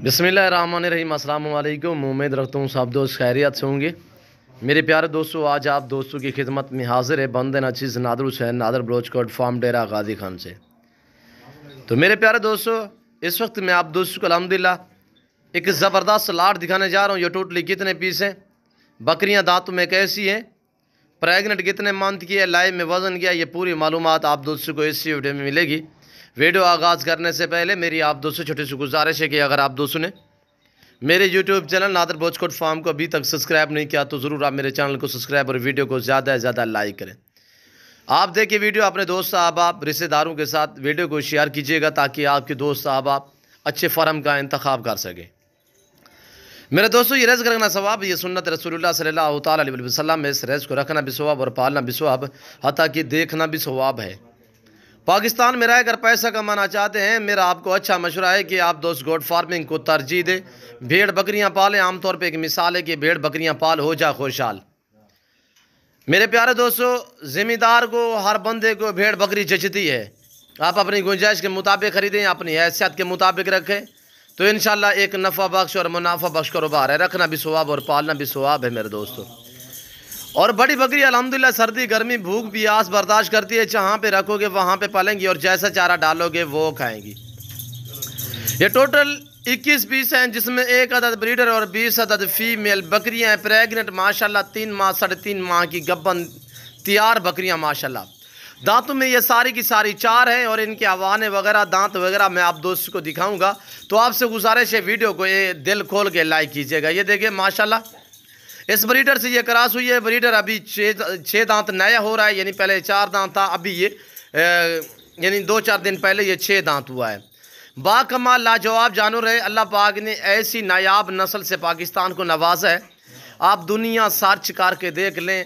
بسم اللہ الرحمن الرحیم۔ السلام علیکم۔ امید رکھتا ہوں سب دوست خیریت سے ہوں گے۔ میرے پیارے دوستو، آج آپ دوستوں کی خدمت میں حاضر ہے بندے نچیز نادر حسین نادر بلوچ کوٹ فارم ڈیرہ غازی خان سے۔ تو میرے پیارے دوستو، اس وقت میں آپ دوستوں کو الحمدللہ ایک زبردست لاٹ دکھانے جا رہا ہوں۔ یہ ٹوٹلی کتنے پیس ہیں، بکریاں دانتوں میں کیسی ہیں، پریگننٹ کتنے منتھ کی ہے، لائیو میں وزن کیا، یہ پوری معلومات آپ دوستوں کو اسی ویڈیو میں ملے گی۔ ویڈیو آغاز کرنے سے پہلے میری آپ دوستوں چھوٹی سی گزارش ہے کہ اگر آپ دوستوں نے میرے یوٹیوب چینل نادر بلوچ کوٹ فارم کو ابھی تک سبسکرائب نہیں کیا تو ضرور آپ میرے چینل کو سبسکرائب اور ویڈیو کو زیادہ سے زیادہ لائک کریں۔ آپ دیکھیں ویڈیو اپنے دوست احباب رشتہ داروں کے ساتھ ویڈیو کو شیئر کیجیے گا تاکہ آپ کے دوست احباب اچھے فارم کا انتخاب کر سکیں۔ میرے دوستو، یہ رزق رکھنا ثواب، یہ سنت رسول اللہ صلی اللہ تعالیٰ علیہ وسلم میں اس رزق کو رکھنا بھی ثواب اور پالنا بھی ثواب، حتیٰ کہ دیکھنا بھی ثواب ہے۔ پاکستان میں رہ کر پیسہ کمانا چاہتے ہیں، میرا آپ کو اچھا مشورہ ہے کہ آپ دوست گوٹ فارمنگ کو ترجیح دیں، بھیڑ بکریاں پالیں۔ عام طور پہ ایک مثال ہے کہ بھیڑ بکریاں پال ہو جا خوشحال۔ میرے پیارے دوستو، ذمہ دار کو ہر بندے کو بھیڑ بکری جچتی ہے۔ آپ اپنی گنجائش کے مطابق خریدیں، اپنی حیثیت کے مطابق رکھیں تو انشاءاللہ ایک نفع بخش اور منافع بخش کاروبار ہے۔ رکھنا بھی ثواب اور پالنا بھی ثواب ہے میرے دوستو۔ اور بڑی بکری الحمدللہ سردی گرمی بھوک پیاس برداشت کرتی ہے، جہاں پہ رکھو گے وہاں پہ پالیں گی اور جیسا چارہ ڈالو گے وہ کھائیں گی۔ یہ ٹوٹل 21 پیس ہیں، جس میں 1 عدد بریڈر اور 20 عدد فیمیل بکریاں ہیں، پریگننٹ ماشاءاللہ 3 ماہ 3.5 ماہ کی گبن تیار بکریاں ماشاءاللہ۔ دانتوں میں یہ ساری کی ساری 4 ہیں اور ان کے ہوانے وغیرہ دانت وغیرہ میں آپ دوست کو دکھاؤں گا، تو آپ سے گزارش ہے ویڈیو کو دل کھول کے لائک کیجیے گا۔ یہ دیکھیں ماشاءاللہ اس بریڈر سے یہ کراس ہوئی ہے۔ بریڈر ابھی 6 دانت نیا ہو رہا ہے، یعنی پہلے 4 دانت تھا، ابھی یہ یعنی 2-4 دن پہلے یہ 6 دانت ہوا ہے۔ با کمال لاجواب جانور ہے، اللہ پاک نے ایسی نایاب نسل سے پاکستان کو نوازا ہے۔ آپ دنیا سارچ کر کے دیکھ لیں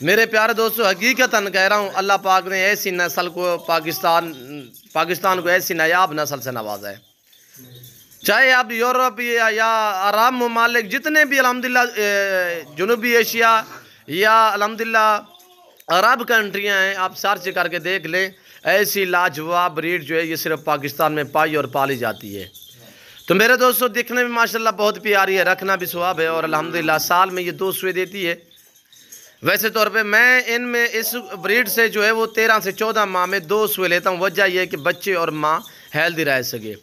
میرے پیارے دوستو، حقیقتاً کہہ رہا ہوں، اللہ پاک نے ایسی نسل کو پاکستان کو ایسی نایاب نسل سے نوازا ہے۔ چاہے آپ یورپ یا عرب ممالک جتنے بھی الحمدللہ جنوبی ایشیا یا الحمدللہ عرب کنٹریاں ہیں، آپ سرچ کر کے دیکھ لیں، ایسی لاجواب بریڈ جو ہے یہ صرف پاکستان میں پائی اور پالی جاتی ہے۔ تو میرے دوستو، دیکھنے میں ماشاءاللہ بہت پیاری ہے، رکھنا بھی ثواب ہے اور الحمدللہ سال میں یہ 2 سوئے دیتی ہے۔ ویسے طور پہ میں ان میں اس بریڈ سے جو ہے وہ 13 سے 14 ماہ میں 2 سوئے لیتا ہوں، وجہ یہ ہے کہ بچے اور ماں ہیلدی رہ سکے۔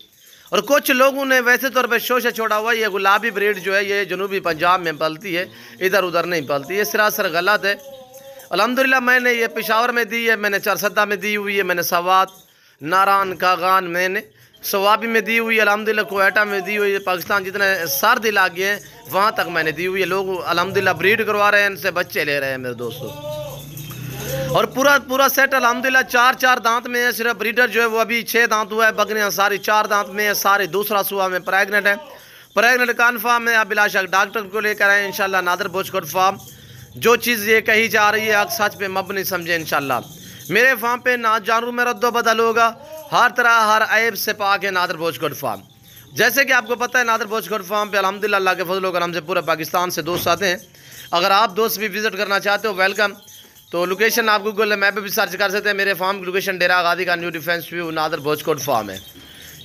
اور کچھ لوگوں نے ویسے طور پہ شوشہ چھوڑا ہوا، یہ گلابی بریڈ جو ہے یہ جنوبی پنجاب میں پلتی ہے، ادھر ادھر نہیں پلتی، یہ سراسر غلط ہے۔ الحمدللہ میں نے یہ پشاور میں دی ہے، میں نے چرسدہ میں دی ہوئی ہے، میں نے سوات ناران کاغان میں نے سوابی میں دی ہوئی ہے، الحمدللہ کوئٹہ میں دی ہوئی ہے، پاکستان جتنے سرد علاقے ہیں وہاں تک میں نے دی ہوئی ہے۔ لوگ الحمدللہ بریڈ کروا رہے ہیں، ان سے بچے لے رہے ہیں میرے دوستو۔ اور پورا سیٹ الحمدللہ 4 دانت میں ہے، صرف بریڈر جو ہے وہ ابھی 6 دانت ہوا ہے، بکریاں ساری 4 دانت میں ہے، سارے دوسرا سوا میں پریگننٹ ہے۔ پریگننٹ کنفرم ہے، آپ بلا شک ڈاکٹر کو لے کر آئیں انشاءاللہ۔ نادر بلوچ کوٹ فارم جو چیز یہ کہی جا رہی ہے اگر سچ پہ مبنی سمجھیں انشاءاللہ۔ میرے فارم پہ جانوروں میں رد و بدل ہوگا، ہر طرح ہر عیب سے پاک ہے نادر بلوچ کوٹ فارم۔ جیسے کہ آپ کو پتہ ہے نادر بلوچ کوٹ فارم پہ الحمدللہ اللہ کے فضل و کرم سے پورے پاکستان سے دوست آتے ہیں۔ اگر آپ دوست بھی وزٹ کرنا چاہتے ہو ویلکم، تو لوکیشن آپ گوگل میپ پہ بھی سرچ کر سکتے ہیں۔ میرے فارم کی location Dera Ghazi Khan new defence view نادر بلوچ کوٹ فارم ہے۔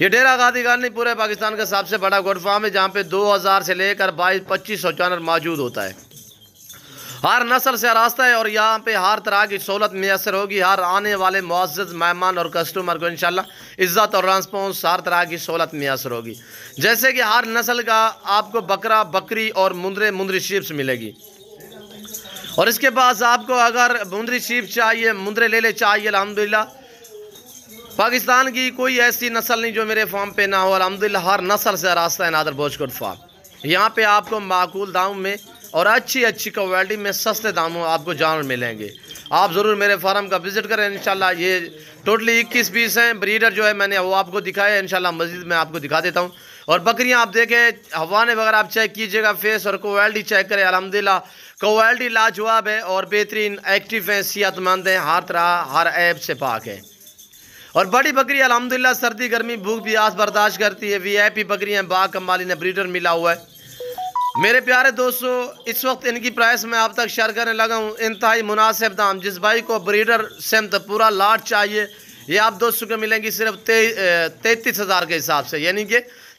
یہ ڈیرہ غازی خان نہیں، پورے پاکستان کا سب سے بڑا کوٹ فارم ہے، جہاں پہ 2000 سے لے کر 2200-2500 جانور موجود ہوتا ہے۔ ہر نسل سے راستہ ہے اور یہاں پہ ہر طرح کی سہولت میسر ہوگی۔ ہر آنے والے معزز مہمان اور کسٹمر کو انشاءاللہ عزت اور رسپانس ہر طرح کی سہولت میسر ہوگی۔ جیسے کہ ہر نسل کا آپ کو بکرا بکری اور مندری شیپس ملے گی۔ اور اس کے بعد آپ کو اگر مندری شیپ چاہیے، مندرے لیلے چاہیے، الحمدللہ پاکستان کی کوئی ایسی نسل نہیں جو میرے فارم پہ نہ ہو، الحمدللہ ہر نسل سے راستہ ہے نادر بلوچ کوٹ فارم۔ یہاں پہ آپ کو معقول داموں میں اور اچھی کوالٹی میں سستے داموں آپ کو جانور ملیں گے۔ آپ ضرور میرے فارم کا وزٹ کریں انشاءاللہ۔ یہ ٹوٹلی 21 پیس ہیں، بریڈر جو ہے میں نے وہ آپ کو دکھایا ہے، انشاءاللہ مزید میں آپ کو دکھا دیتا ہوں۔ اور بکریاں آپ دیکھیں، ہوانے وغیرہ آپ چیک کیجئے گا، فیس اور کوالٹی چیک کریں، الحمدللہ کوالٹی لاجواب ہے اور بہترین ایکٹیو ہیں، صحت مند ہیں، ہر طرح ہر عیب سے پاک ہے۔ اور بڑی بکری الحمدللہ سردی گرمی بھوک پیاس برداشت کرتی ہے، وی آئی پی بکریاں با کمال انہیں بریڈر ملا ہوا ہے۔ میرے پیارے دوستو، اس وقت ان کی پرائس میں آپ تک شیئر کرنے لگا ہوں، انتہائی مناسب دام۔ جس بھائی کو بریڈر سمت پورا لاٹ چاہیے، یہ آپ دوستوں کو ملیں گی صرف 33,000 کے حساب سے، یعنی کہ